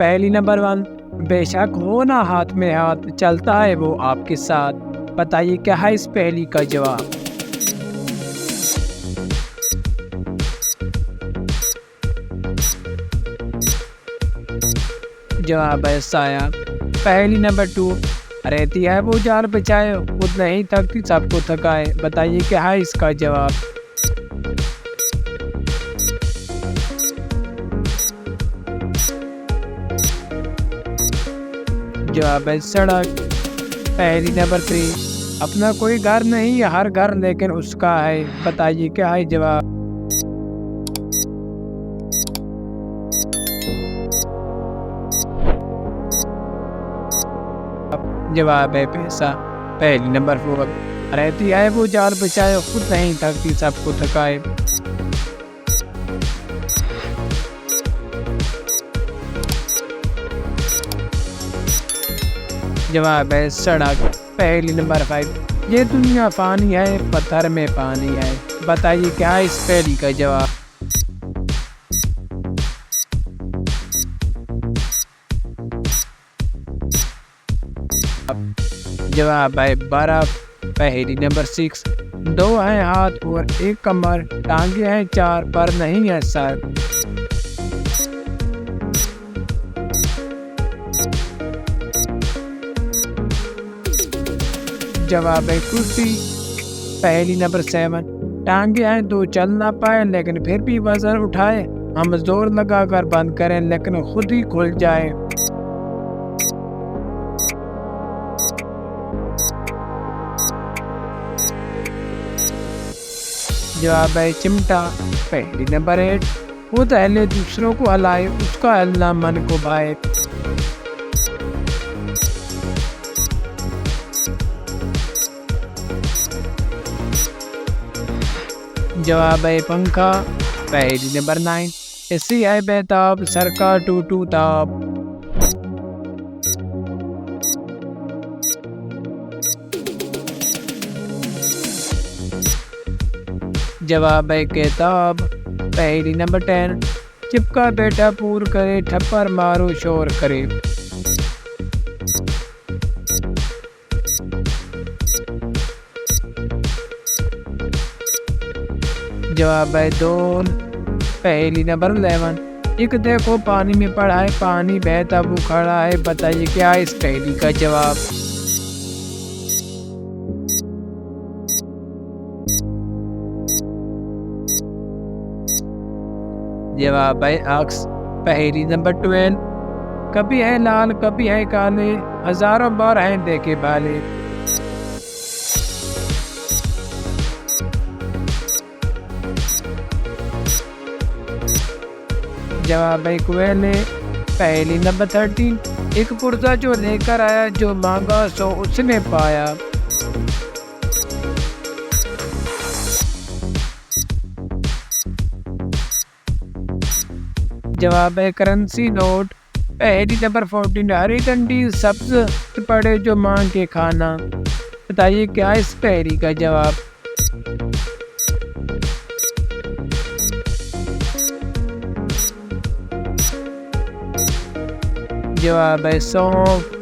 पहली नंबर 1, बेशक हो ना हाथ में हाथ, चलता है वो आपके साथ। बताइए क्या है इस पहेली का जवाब? जवाब है साया। पहेली नंबर 2, रहती है वो जाल बिछाए, खुद नहीं थकती सबको थकाए। बताइए क्या है इसका जवाब? जवाब है सड़क। पहेली नंबर 3, अपना कोई घर नहीं है हर घर लेकिन उसका है। बताइए क्या है जवाब? जवाब है पैसा। पहेली नंबर 4, रहती है वो जाल बिछाए, खुद नहीं थकती सबको थकाए। जवाब है सड़क। पहेली नंबर 5, ये दुनिया फानी है पत्थर में पानी है। बताइए क्या है इस पहेली का जवाब? जवाब है बर्फ। पहेली नंबर 6, दो हैं हाथ और एक कमर, टांगे हैं 4 पर नहीं है सर। जवाब है कुर्सी। पहेली नंबर 7, टांगे हैं 2 चल ना पाए लेकिन फिर भी वजन उठाए, हम जोर लगा कर बंद करें लेकिन खुद ही खुल जाए। जवाब है चिमटा। पहेली नंबर 8, खुद हिले दूसरों को हलाए, उसका हिलना मन को भाए। जवाब है पंखा। पहेली नंबर 9, ऐसी है बेताब सर का टूटू ताप। जवाब है किताब। पहेली नंबर 10, चिपका बेटा पूर करे, ठप्पर मारो शोर करे। जवाब है दोन। पहेली नंबर 11, एक देखो पानी में पड़ा है, पानी बहता वो खड़ा है। बताइए क्या है इस पहेली का जवाब? जवाब है अक्स। पहेली नंबर 12, कभी है लाल कभी है काले, हजारों बार हैं देखे भाले। जवाब है कोयले। पहेली नंबर 13, एक पुर्जा जो लेकर आया, जो मांगा सो उसने पाया। जवाब है करेंसी नोट। पहेली नंबर 14, हरी डंडी सब्ज पड़े जो मांग के खाना। बताइए क्या इस पहेली का जवाब? जवाब है सौंफ।